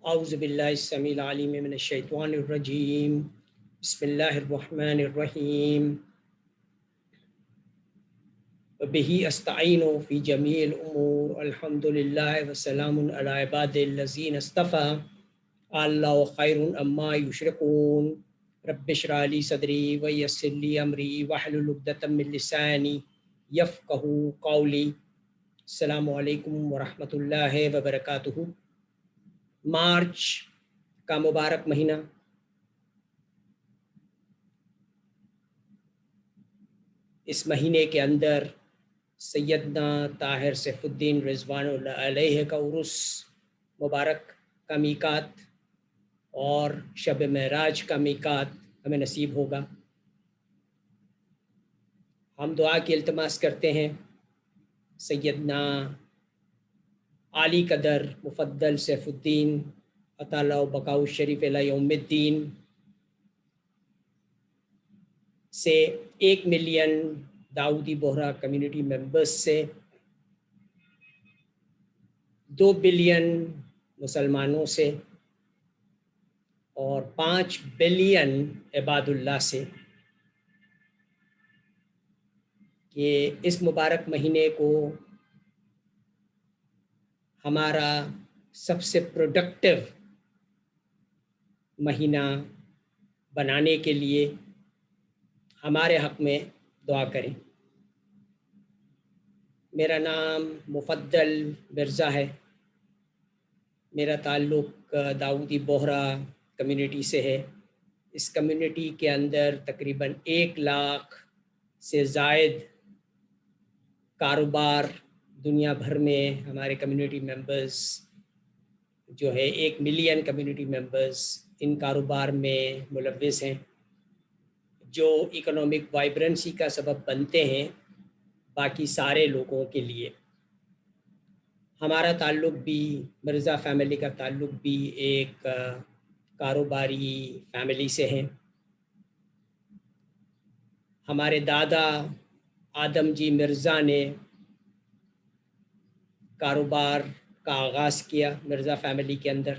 اعوذ باللہ السمیع العلیم من الشیطان الرجیم بسم اللہ الرحمن الرحیم وبہ استعین فی جمیع الامور الحمد للہ وسلام علی عباد الذین اصطفیٰ اللہ خیر اما یشرکون رب اشرح لی صدری ویسر لی امری واحلل عقدۃ من لسانی یفقہوا قولی۔ السلام علیکم ورحمۃ اللہ وبرکاتہ۔ مارچ کا مبارک مہینہ اس مہینے کے اندر سیدنا طاہر سیف الدین رضوان اللہ علیہ کا عرس مبارک کا میقات اور شب معراج کا میقات ہمیں نصیب ہوگا۔ ہم دعا کی التماس کرتے ہیں سیدنا عالی قدر مفضل سیف الدین اطالہ و بقاء شریف الی یوم الدین سے 1 ملین داؤدی بوہرا کمیونٹی ممبرز سے 2 بلین مسلمانوں سے اور 5 بلین عباد اللہ سے کہ اس مبارک مہینے کو ہمارا سب سے پروڈکٹیو مہینہ بنانے کے لیے ہمارے حق میں دعا کریں۔ میرا نام مفضل مرزا ہے، میرا تعلق داؤدی بوہرا کمیونٹی سے ہے۔ اس کمیونٹی کے اندر تقریباً 1 لاکھ سے زائد کاروبار دنیا بھر میں ہمارے کمیونٹی ممبرز جو ہے 1 ملین کمیونٹی ممبرز ان کاروبار میں ملوث ہیں جو اکنامک وائبرنسی کا سبب بنتے ہیں باقی سارے لوگوں کے لیے۔ ہمارا تعلق بھی مرزا فیملی کا تعلق بھی ایک کاروباری فیملی سے ہے۔ ہمارے دادا آدم جی مرزا نے کاروبار کا آغاز کیا مرزا فیملی کے اندر۔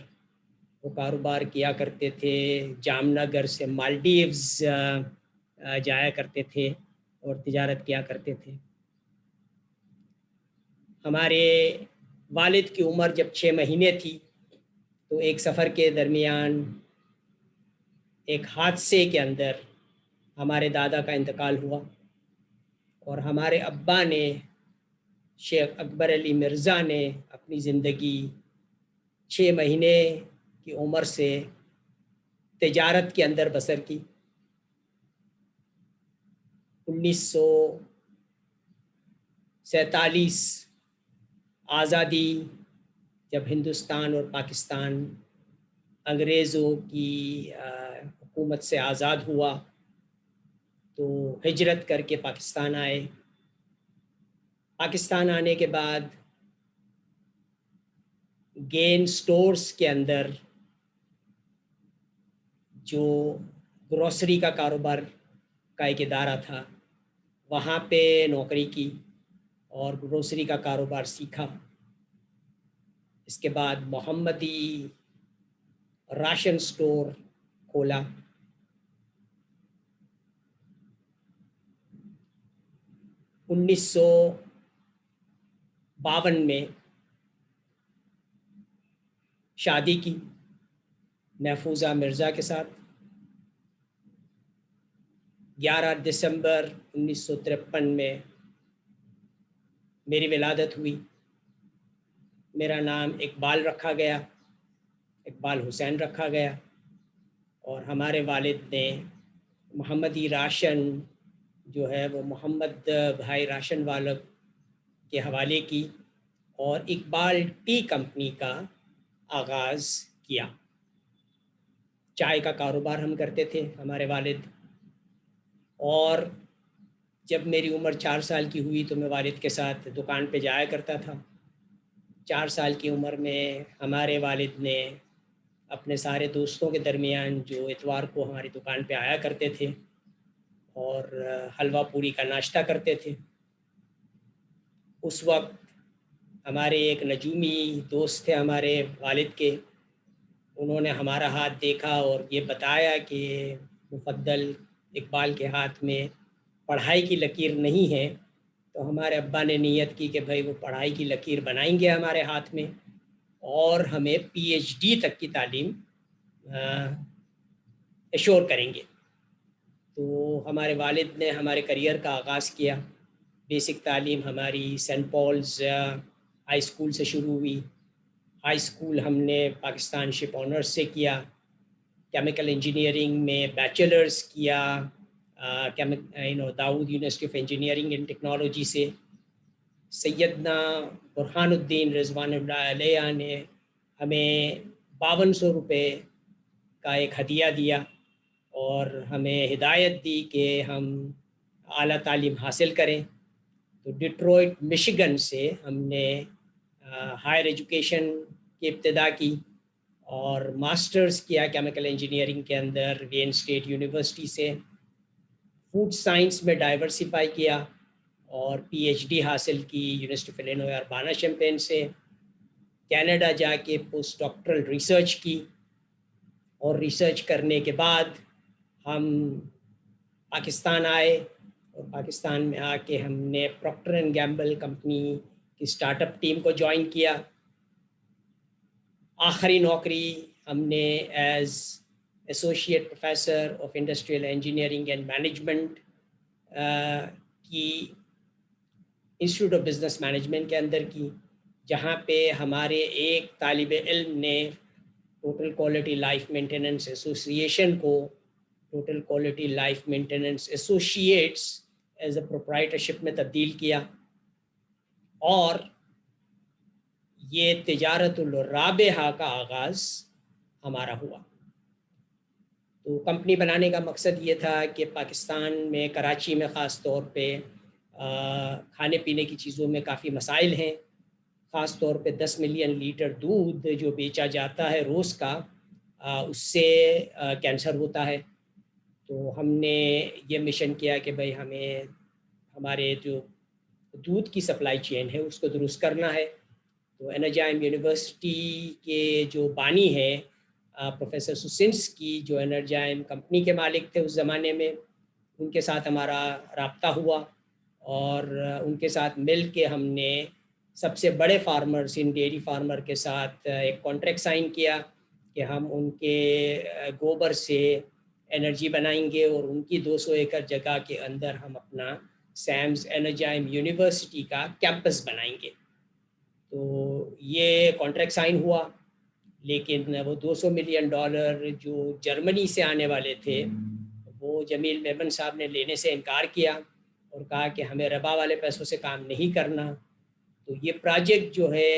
وہ کاروبار کیا کرتے تھے، جام نگر سے مالڈیوز جایا کرتے تھے اور تجارت کیا کرتے تھے۔ ہمارے والد کی عمر جب 6 مہینے تھی تو ایک سفر کے درمیان ایک حادثے کے اندر ہمارے دادا کا انتقال ہوا اور ہمارے ابا نے شیخ اکبر علی مرزا نے اپنی زندگی 6 مہینے کی عمر سے تجارت کے اندر بسر کی۔ 1947 آزادی جب ہندوستان اور پاکستان انگریزوں کی حکومت سے آزاد ہوا تو ہجرت کر کے پاکستان آئے۔ پاکستان آنے کے بعد گین سٹورز کے اندر جو گروسری کا کاروبار کا ایک ادارہ تھا وہاں پہ نوکری کی اور گروسری کا کاروبار سیکھا۔ اس کے بعد محمدی راشن سٹور کھولا۔ 1952 میں شادی کی محفوظہ مرزا کے ساتھ۔ 11 دسمبر 1953 میں میری ولادت ہوئی۔ میرا نام اقبال رکھا گیا، اقبال حسین رکھا گیا، اور ہمارے والد نے محمدی راشن جو ہے وہ محمد بھائی راشن والا کے حوالے کی اور اقبال ٹی کمپنی کا آغاز کیا۔ چائے کا کاروبار ہم کرتے تھے ہمارے والد، اور جب میری عمر 4 سال کی ہوئی تو میں والد کے ساتھ دکان پہ جایا کرتا تھا۔ 4 سال کی عمر میں ہمارے والد نے اپنے سارے دوستوں کے درمیان جو اتوار کو ہماری دکان پہ آیا کرتے تھے اور حلوہ پوری کا ناشتہ کرتے تھے، اس وقت ہمارے ایک نجومی دوست تھے ہمارے والد کے، انہوں نے ہمارا ہاتھ دیکھا اور یہ بتایا کہ مفضل اقبال کے ہاتھ میں پڑھائی کی لکیر نہیں ہے، تو ہمارے ابا نے نیت کی کہ بھائی وہ پڑھائی کی لکیر بنائیں گے ہمارے ہاتھ میں اور ہمیں پی ایچ ڈی تک کی تعلیم ایشور کریں گے۔ تو ہمارے والد نے ہمارے کریئر کا آغاز کیا۔ بیسک تعلیم ہماری سینٹ پالز ہائی اسکول سے شروع ہوئی۔ ہائی اسکول ہم نے پاکستان شپ آنرس سے کیا، کیمیکل انجینئرنگ میں بیچلرز کیا Dawood university of engineering and technology سے۔ سیدنا برہان الدین رضوان اللہ علیہ نے ہمیں 5200 روپے کا ایک ہدیہ دیا اور ہمیں ہدایت دی کہ ہم اعلیٰ تعلیم حاصل کریں۔ تو ڈیٹروئٹ مشیگن سے ہم نے ہائر ایجوکیشن کی ابتدا کی اور ماسٹرز کیا کیمیکل انجینئرنگ کے اندر وین اسٹیٹ یونیورسٹی سے۔ فوڈ سائنس میں ڈائیورسیفائی کیا اور پی ایچ ڈی حاصل کی یونیورسٹی آف الینوائے اربانا شمپین سے۔ کینیڈا جا کے پوسٹ ڈاکٹرل ریسرچ کی اور ریسرچ کرنے کے بعد ہم پاکستان آئے اور پاکستان میں آ کے ہم نے پروکٹر اینڈ گیمبل کمپنی کی اسٹارٹ اپ ٹیم کو جوائن کیا۔ آخری نوکری ہم نے as associate professor of industrial engineering and management کی انسٹیٹیوٹ آف بزنس مینجمنٹ کے اندر کی، جہاں پہ ہمارے ایک طالب علم نے ٹوٹل کوالٹی لائف مینٹیننس ایسوسی ایشن کو total quality life maintenance associates as a proprietorship میں تبدیل کیا، اور یہ تجارت الرابحہ کا آغاز ہمارا ہوا۔ تو کمپنی بنانے کا مقصد یہ تھا کہ پاکستان میں کراچی میں خاص طور پہ کھانے پینے کی چیزوں میں کافی مسائل ہیں، خاص طور پہ 10 ملین لیٹر دودھ جو بیچا جاتا ہے روز کا، اس سے کینسر ہوتا ہے۔ تو ہم نے یہ مشن کیا کہ بھئی ہمیں ہمارے جو دودھ کی سپلائی چین ہے اس کو درست کرنا ہے۔ تو انرجائم یونیورسٹی کے جو بانی ہیں پروفیسر سوسنسکی، جو انرجائم کمپنی کے مالک تھے اس زمانے میں، ان کے ساتھ ہمارا رابطہ ہوا اور ان کے ساتھ مل کے ہم نے سب سے بڑے فارمرز ان ڈیری فارمر کے ساتھ ایک کانٹریکٹ سائن کیا کہ ہم ان کے گوبر سے انرجی بنائیں گے اور ان کی 200 ایکڑ جگہ کے اندر ہم اپنا سیمز انرجائم یونیورسٹی کا کیمپس بنائیں گے۔ تو یہ کانٹریکٹ سائن ہوا، لیکن وہ $200 ملین جو جرمنی سے آنے والے تھے وہ جمیل میمن صاحب نے لینے سے انکار کیا اور کہا کہ ہمیں ربا والے پیسوں سے کام نہیں کرنا۔ تو یہ پروجیکٹ جو ہے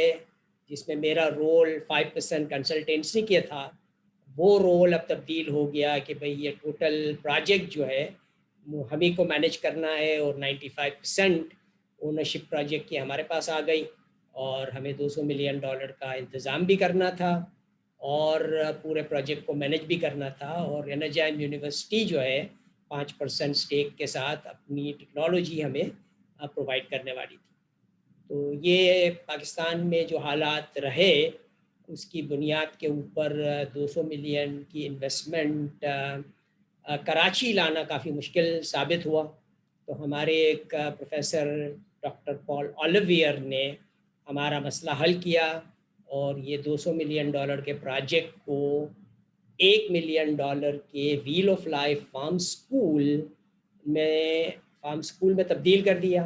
جس میں میرا رول 5% کنسلٹنسی کے تھا، وہ رول اب تبدیل ہو گیا کہ بھئی یہ ٹوٹل پروجیکٹ جو ہے ہمیں کو مینیج کرنا ہے، اور 95% اونرشپ پروجیکٹ کی ہمارے پاس آ گئی اور ہمیں $200 ملین کا انتظام بھی کرنا تھا اور پورے پروجیکٹ کو مینیج بھی کرنا تھا، اور انرجائم یونیورسٹی جو ہے 5% اسٹیک کے ساتھ اپنی ٹیکنالوجی ہمیں پرووائڈ کرنے والی تھی۔ تو یہ پاکستان میں جو حالات رہے اس کی بنیاد کے اوپر 200 ملین کی انویسٹمنٹ کراچی لانا کافی مشکل ثابت ہوا۔ تو ہمارے ایک پروفیسر ڈاکٹر پال اولیویئر نے ہمارا مسئلہ حل کیا اور یہ $200 ملین کے پروجیکٹ کو $1 ملین کے well of life farm school میں تبدیل کر دیا۔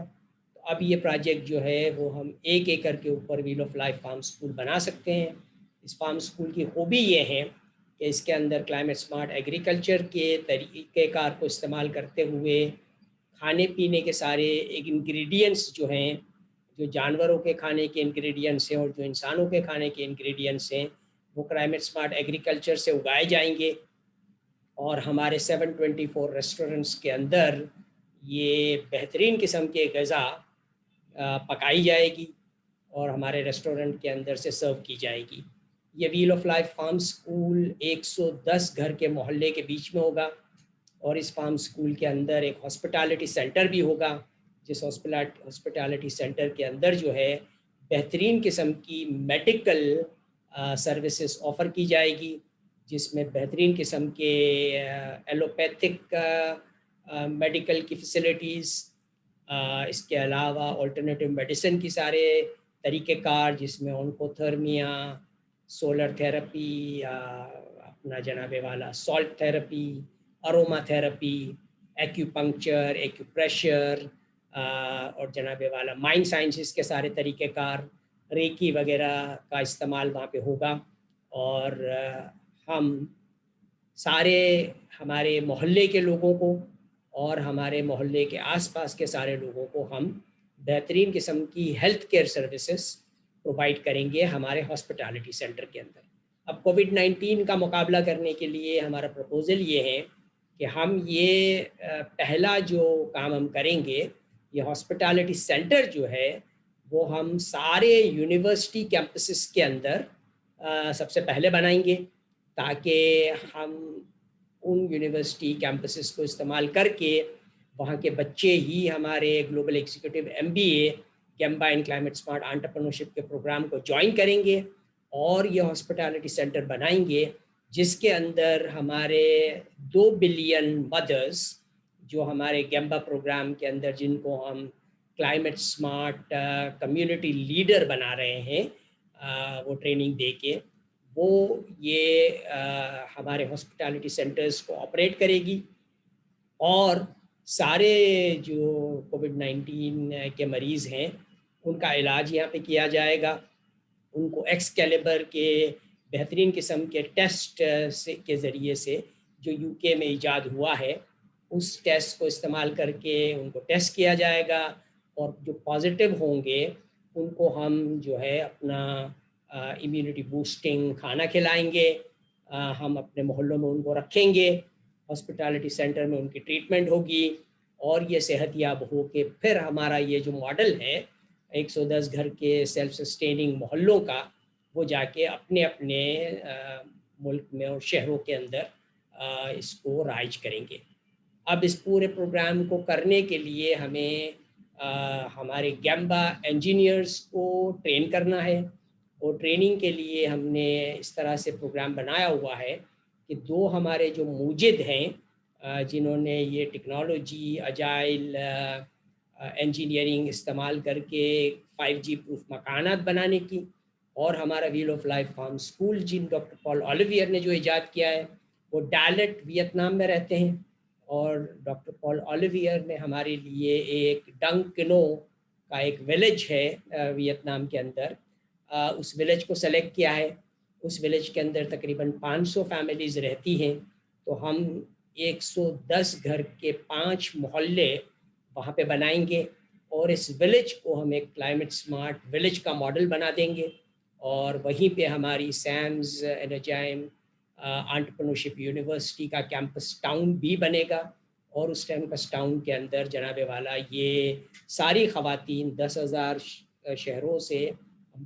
تو اب یہ پروجیکٹ جو ہے وہ ہم 1 ایکڑ کے اوپر well of life farm school بنا سکتے ہیں۔ اس فارم سکول کی خوبی یہ ہے کہ اس کے اندر کلائمیٹ سمارٹ ایگریکلچر کے طریقہ کار کو استعمال کرتے ہوئے کھانے پینے کے سارے انگریڈینٹس جو ہیں، جو جانوروں کے کھانے کے انگریڈینٹس ہیں اور جو انسانوں کے کھانے کے انگریڈینٹس ہیں، وہ کلائمیٹ سمارٹ ایگریکلچر سے اگائے جائیں گے، اور ہمارے 724 ریسٹورنٹس کے اندر یہ بہترین قسم کے غذا پکائی جائے گی اور ہمارے ریسٹورنٹ کے اندر سے سرو کی جائے گی۔ یہ well of life farm school 110 گھر کے محلے کے بیچ میں ہوگا، اور اس فارم سکول کے اندر ایک ہاسپٹالٹی سینٹر بھی ہوگا، جس ہاسپٹالٹی سینٹر کے اندر جو ہے بہترین قسم کی میڈیکل سروسز آفر کی جائے گی، جس میں بہترین قسم کے ایلوپیتھک میڈیکل کی فیسلٹیز، اس کے علاوہ آلٹرنیٹیو میڈیسن کی سارے طریقہ کار، جس میں اونکوتھرمیا، سولر تھیراپی، اپنا جناب والا سالٹ تھیراپی، اروما تھیراپی، ایکیوپنکچر، ایکیوپریشر، اور جناب والا مائنڈ سائنسز کے سارے طریقہ کار، ریکی وغیرہ کا استعمال وہاں پہ ہوگا۔ اور ہم سارے ہمارے محلے کے لوگوں کو اور ہمارے محلے کے آس پاس کے سارے لوگوں کو ہم بہترین قسم کی ہیلتھ کیئر سروسز پرووائڈ کریں گے ہمارے ہاسپٹالٹی سینٹر کے اندر۔ اب کووڈ-19 کا مقابلہ کرنے کے لیے ہمارا پروپوزل یہ ہے کہ ہم یہ پہلا جو کام ہم کریں گے، یہ ہاسپٹالٹی سینٹر جو ہے وہ ہم سارے یونیورسٹی کیمپسز کے اندر سب سے پہلے بنائیں گے، تاکہ ہم ان یونیورسٹی کیمپسز کو استعمال کر کے وہاں کے بچے ہی ہمارے گلوبل ایگزیکٹو MBA گیمبا ان کلائمیٹ اسمارٹ انٹرپرنورشپ کے پروگرام کو جوائن کریں گے، اور یہ ہاسپٹالٹی سینٹر بنائیں گے جس کے اندر ہمارے 2 بلین مدرز جو ہمارے گیمبا پروگرام کے اندر، جن کو ہم کلائمیٹ اسمارٹ کمیونٹی لیڈر بنا رہے ہیں وہ ٹریننگ دے کے، وہ یہ ہمارے ہاسپٹالٹی سینٹرز کو آپریٹ کرے گی، اور سارے جو کووڈ-19 کے مریض ہیں ان کا علاج یہاں پہ کیا جائے گا۔ ان کو ایکسکیلیبر کے بہترین قسم کے ٹیسٹ کے ذریعے سے جو UK میں ایجاد ہوا ہے، اس ٹیسٹ کو استعمال کر کے ان کو ٹیسٹ کیا جائے گا، اور جو پازیٹیو ہوں گے ان کو ہم جو ہے اپنا امیونٹی بوسٹنگ کھانا کھلائیں گے، ہم اپنے محلوں میں ان کو رکھیں گے، ہاسپٹالٹی سینٹر میں ان کی ٹریٹمنٹ ہوگی، اور یہ صحت یاب ہو کے پھر ہمارا یہ جو ماڈل ہے 110 گھر کے سیلف سسٹیننگ محلوں کا، وہ جا کے اپنے اپنے ملک میں اور شہروں کے اندر اس کو رائج کریں گے۔ اب اس پورے پروگرام کو کرنے کے لیے ہمیں ہمارے گیمبا انجینئرز کو ٹرین کرنا ہے، اور ٹریننگ کے لیے ہم نے اس طرح سے پروگرام بنایا ہوا ہے کہ 2 ہمارے جو موجد ہیں جنہوں نے یہ ٹیکنالوجی اجائل انجینئرنگ استعمال کر کے 5G پروف مکانات بنانے کی، اور ہمارا well of life farm school جن ڈاکٹر پال اولیویئر نے جو ایجاد کیا ہے، وہ ڈالٹ ویتنام میں رہتے ہیں، اور ڈاکٹر پال اولیویئر نے ہمارے لیے ایک ڈنگ کنو کا ایک ولیج ہے ویتنام کے اندر، اس ولیج کو سلیکٹ کیا ہے۔ اس ولیج کے اندر تقریباً 500 فیملیز رہتی ہیں، تو ہم 110 گھر کے 5 محلے وہاں پہ بنائیں گے، اور اس ولیج کو ہم ایک کلائمیٹ سمارٹ ولیج کا ماڈل بنا دیں گے، اور وہیں پہ ہماری سیمز انرجائم انٹرپرنورشپ یونیورسٹی کا کیمپس ٹاؤن بھی بنے گا، اور اس کیمپس ٹاؤن کے اندر جناب والا یہ ساری خواتین 10,000 شہروں سے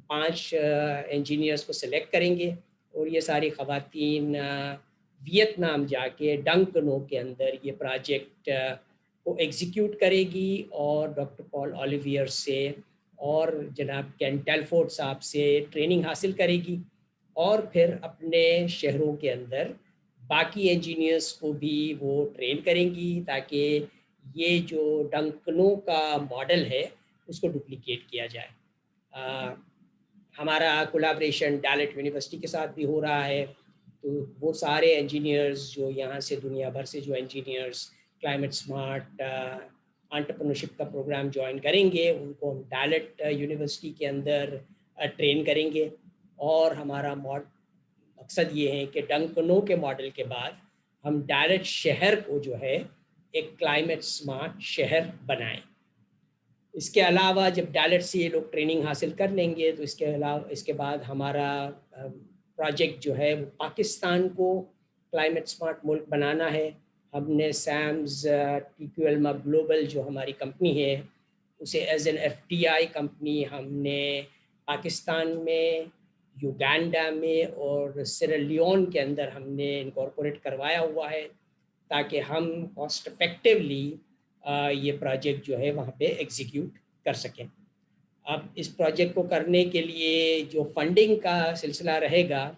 5 انجینئرز کو سلیکٹ کریں گے، اور یہ ساری خواتین ویتنام جا کے ڈنکنو کے اندر یہ پروجیکٹ کو ایگزیکیوٹ کرے گی، اور ڈاکٹر پال اولیویئر سے اور جناب کین ٹیلفورڈ صاحب سے ٹریننگ حاصل کرے گی، اور پھر اپنے شہروں کے اندر باقی انجینئرز کو بھی وہ ٹرین کریں گی، تاکہ یہ جو ڈنکنو کا ماڈل ہے اس کو ڈپلیکیٹ کیا جائے۔ ہمارا کولیبریشن ڈالٹ یونیورسٹی کے ساتھ بھی ہو رہا ہے، تو وہ سارے انجینئرز جو یہاں سے دنیا بھر سے جو انجینئرز کلائمیٹ سمارٹ انٹرپرنورشپ کا پروگرام جوائن کریں گے، ان کو ہم ڈالٹ یونیورسٹی کے اندر ٹرین کریں گے، اور ہمارا مقصد یہ ہے کہ ڈنکنو کے ماڈل کے بعد ہم ڈالٹ شہر کو جو ہے ایک کلائمیٹ سمارٹ شہر بنائیں۔ اس کے علاوہ جب ڈالٹ سے یہ لوگ ٹریننگ حاصل کر لیں گے، تو اس کے بعد ہمارا پروجیکٹ جو ہے وہ پاکستان کو کلائمیٹ سمارٹ ملک بنانا ہے۔ ہم نے سیمز TQLMA گلوبل جو ہماری کمپنی ہے، اسے ایز این FDI کمپنی ہم نے پاکستان میں، یوگانڈا میں اور سیرلیون کے اندر ہم نے انکارپوریٹ کروایا ہوا ہے، تاکہ ہم کاسٹ افیکٹولی یہ پروجیکٹ جو ہے وہاں پہ ایگزیکیوٹ کر سکیں۔ اب اس پروجیکٹ کو کرنے کے لیے جو فنڈنگ کا سلسلہ رہے گا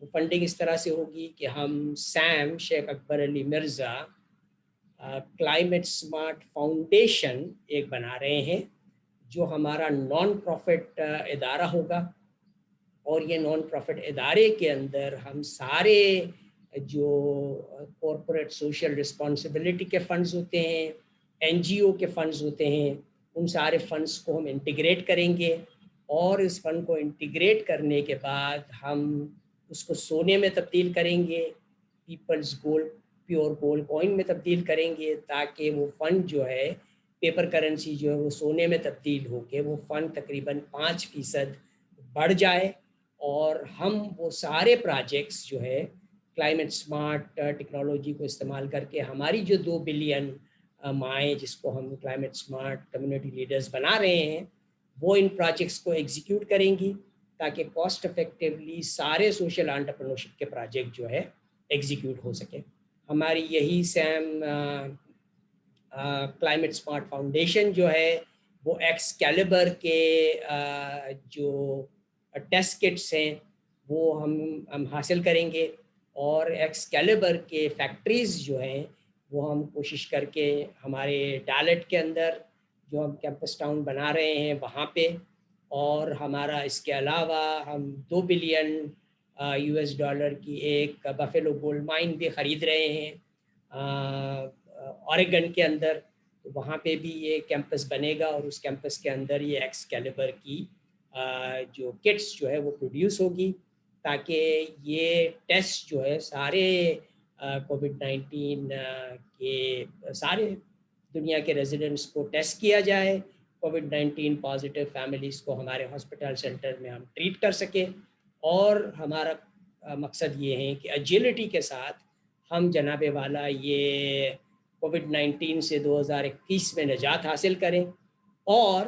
وہ فنڈنگ اس طرح سے ہوگی کہ ہم سیم شیخ اکبر علی مرزا کلائمیٹ سمارٹ فاؤنڈیشن ایک بنا رہے ہیں جو ہمارا نان پروفٹ ادارہ ہوگا، اور یہ نان پروفٹ ادارے کے اندر ہم سارے جو کارپوریٹ سوشل رسپانسبلٹی کے فنڈز ہوتے ہیں، این جی او کے فنڈز ہوتے ہیں، ان سارے فنڈز کو ہم انٹیگریٹ کریں گے، اور اس فنڈ کو انٹیگریٹ کرنے کے بعد ہم اس کو سونے میں تبدیل کریں گے، people's gold pure gold coin میں تبدیل کریں گے، تاکہ وہ فنڈ جو ہے پیپر کرنسی جو ہے وہ سونے میں تبدیل ہو کے وہ فنڈ تقریباً 5% بڑھ جائے، اور ہم وہ سارے پروجیکٹس جو ہے کلائمیٹ سمارٹ ٹیکنالوجی کو استعمال کر کے ہماری جو 2 بلین مائیں جس کو ہم کلائمیٹ سمارٹ کمیونٹی لیڈرز بنا رہے ہیں، وہ ان پروجیکٹس کو ایگزیکیوٹ کریں گی تاکہ کاسٹ افیکٹولی سارے سوشل انٹرپرینورشپ کے پروجیکٹ جو ہے ایگزیکیوٹ ہو سکے۔ ہماری یہی سیم کلائمیٹ سمارٹ فاؤنڈیشن جو ہے وہ ایکس کیلیبر کے جو ٹیسٹ کٹس ہیں وہ ہم حاصل کریں گے، اور ایکس کیلیبر کے فیکٹریز جو ہیں وہ ہم کوشش کر کے ہمارے ڈالٹ کے اندر جو ہم کیمپس ٹاؤن بنا رہے ہیں وہاں پہ، اور ہمارا اس کے علاوہ ہم 2 بلین US ڈالر کی ایک بفیلو گولڈ مائن بھی خرید رہے ہیں اوریگن کے اندر، تو وہاں پہ بھی یہ کیمپس بنے گا، اور اس کیمپس کے اندر یہ ایکس کیلیبر کی جو کٹس جو ہے وہ پروڈیوس ہوگی، تاکہ یہ ٹیسٹ جو ہے سارے کووڈ-19 کے سارے دنیا کے ریزیڈنٹس کو ٹیسٹ کیا جائے، کووڈ-19 پازیٹیو فیملیز کو ہمارے ہاسپٹل سینٹر میں ہم ٹریٹ کر سکیں، اور ہمارا مقصد یہ ہے کہ ایجیلٹی کے ساتھ ہم جناب والا یہ کووڈ-19 سے 2021 میں نجات حاصل کریں، اور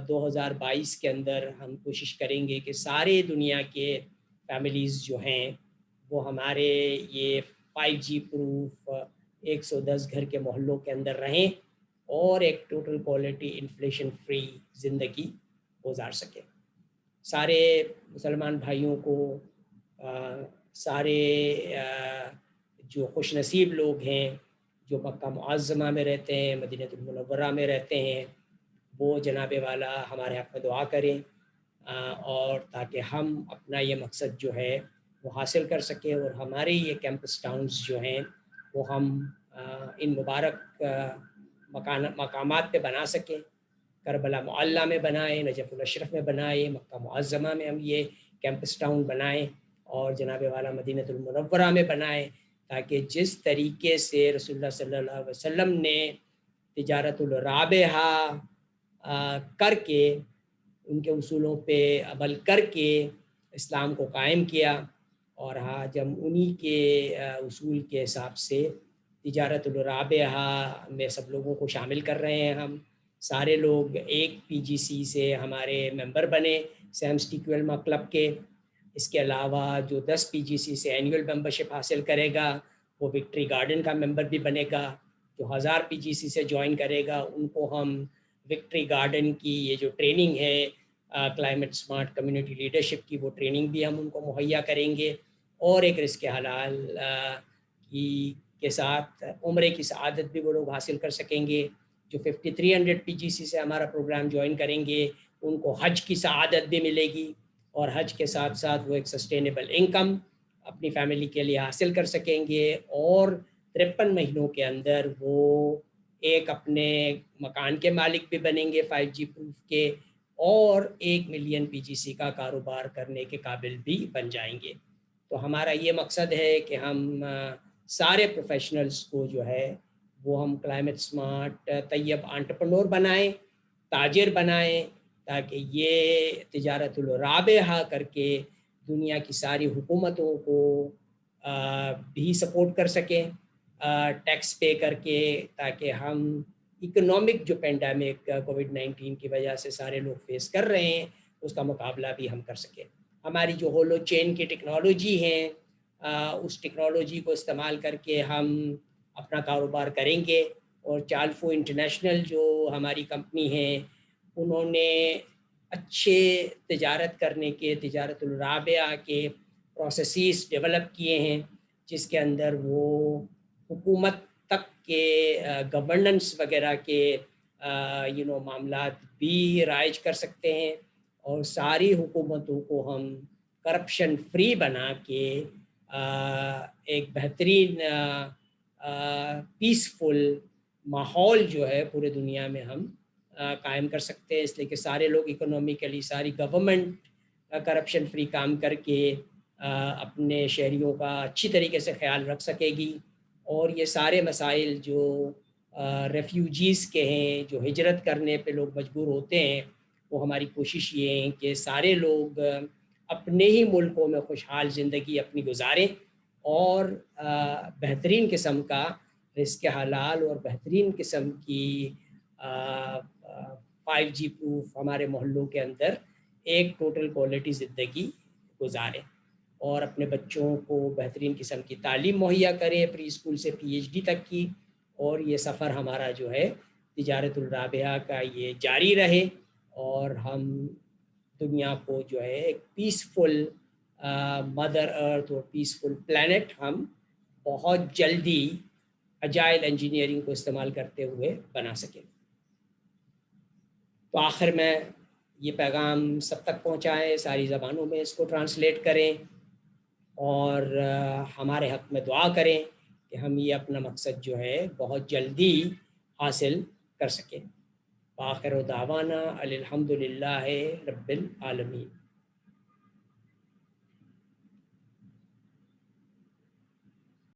2022 کے اندر ہم کوشش کریں گے کہ سارے دنیا کے فیملیز جو ہیں وہ ہمارے یہ 5G پروف 110 گھر کے محلوں کے اندر رہیں، اور ایک ٹوٹل کوالٹی انفلیشن فری زندگی گزار سکیں۔ سارے مسلمان بھائیوں کو سارے جو خوش نصیب لوگ ہیں جو مکہ معظمہ میں رہتے ہیں، مدینہ المنورہ میں رہتے ہیں، وہ جناب والا ہمارے حق میں دعا کریں، اور تاکہ ہم اپنا یہ مقصد جو ہے وہ حاصل کر سکیں، اور ہمارے یہ کیمپس ٹاؤنز جو ہیں وہ ہم ان مبارک مقامات پہ بنا سکیں۔ کربلا معلیٰ میں بنائیں، نجف الاشرف میں بنائیں، مکہ معظمہ میں ہم یہ کیمپس ٹاؤن بنائیں، اور جناب والا مدینہ المنورہ میں بنائیں، تاکہ جس طریقے سے رسول اللہ صلی اللہ علیہ وسلم نے تجارت الرابحہ کر کے ان کے اصولوں پہ عمل کر کے اسلام کو قائم کیا، اور آج ہم انہی کے اصول کے حساب سے تجارت الرابحہ میں سب لوگوں کو شامل کر رہے ہیں۔ ہم سارے لوگ ایک PGC سے ہمارے ممبر بنے سیم سٹی علما کلب کے، اس کے علاوہ جو 10 PGC سے اینیول ممبرشپ حاصل کرے گا وہ وکٹری گارڈن کا ممبر بھی بنے گا، جو 1000 PGC سے جوائن کرے گا ان کو ہم وکٹری گارڈن کی یہ جو ٹریننگ ہے کلائمیٹ سمارٹ کمیونٹی لیڈرشپ کی، وہ ٹریننگ بھی ہم ان کو مہیا کریں گے، اور ایک رزق حلال کے ساتھ عمرے کی سعادت بھی وہ لوگ حاصل کر سکیں گے۔ جو 5300 PGC سے ہمارا پروگرام جوائن کریں گے ان کو حج کی سعادت بھی ملے گی، اور حج کے ساتھ ساتھ وہ ایک سسٹینیبل انکم اپنی فیملی کے لیے حاصل کر سکیں گے، اور 53 مہینوں کے اندر وہ ایک اپنے مکان کے مالک بھی بنیں گے 5G پروف کے، اور 1 ملین PGC کا کاروبار کرنے کے قابل بھی بن جائیں گے۔ تو ہمارا یہ مقصد ہے کہ ہم سارے پروفیشنلز کو جو ہے وہ ہم کلائمیٹ سمارٹ طیب انٹرپرنور بنائیں، تاجر بنائیں، تاکہ یہ تجارت الرابحہ کر کے دنیا کی ساری حکومتوں کو بھی سپورٹ کر سکیں ٹیکس پے کر کے، تاکہ ہم اکنامک جو پینڈیمک کووڈ-19 کی وجہ سے سارے لوگ فیس کر رہے ہیں اس کا مقابلہ بھی ہم کر سکیں۔ ہماری جو ہولو چین کی ٹیکنالوجی ہے اس ٹیکنالوجی کو استعمال کر کے ہم اپنا کاروبار کریں گے، اور چالفو انٹرنیشنل جو ہماری کمپنی ہے انہوں نے اچھے تجارت کرنے کے، تجارت الرابعہ کے پروسیسز ڈیولپ کیے ہیں، جس کے اندر وہ حکومت تک کے گورننس وغیرہ کے معاملات بھی رائج کر سکتے ہیں، اور ساری حکومتوں کو ہم کرپشن فری بنا کے ایک بہترین پیسفل ماحول جو ہے پورے دنیا میں ہم قائم کر سکتے ہیں، اس لیے کہ سارے لوگ اکنومیکلی، ساری گورنمنٹ کرپشن فری کام کر کے اپنے شہریوں کا اچھی طریقے سے خیال رکھ سکے گی، اور یہ سارے مسائل جو ریفیوجیز کے ہیں، جو ہجرت کرنے پہ لوگ مجبور ہوتے ہیں، وہ ہماری کوشش یہ ہے کہ سارے لوگ اپنے ہی ملکوں میں خوشحال زندگی اپنی گزاریں، اور بہترین قسم کا رزق حلال اور بہترین قسم کی 5G پروف ہمارے محلوں کے اندر ایک ٹوٹل کوالٹی زندگی گزاریں، اور اپنے بچوں کو بہترین قسم کی تعلیم مہیا کریں، پری اسکول سے PhD تک کی، اور یہ سفر ہمارا جو ہے تجارت الرابعہ کا یہ جاری رہے، اور ہم دنیا کو جو ہے ایک پیسفل مدر ارتھ اور پیسفل پلانٹ ہم بہت جلدی اجائل انجینئرنگ کو استعمال کرتے ہوئے بنا سکیں۔ تو آخر میں یہ پیغام سب تک پہنچائیں، ساری زبانوں میں اس کو ٹرانسلیٹ کریں، اور ہمارے حق میں دعا کریں کہ ہم یہ اپنا مقصد جو ہے بہت جلدی حاصل کر سکیں۔ آخر دعوانا الحمدللہ رب العالمین۔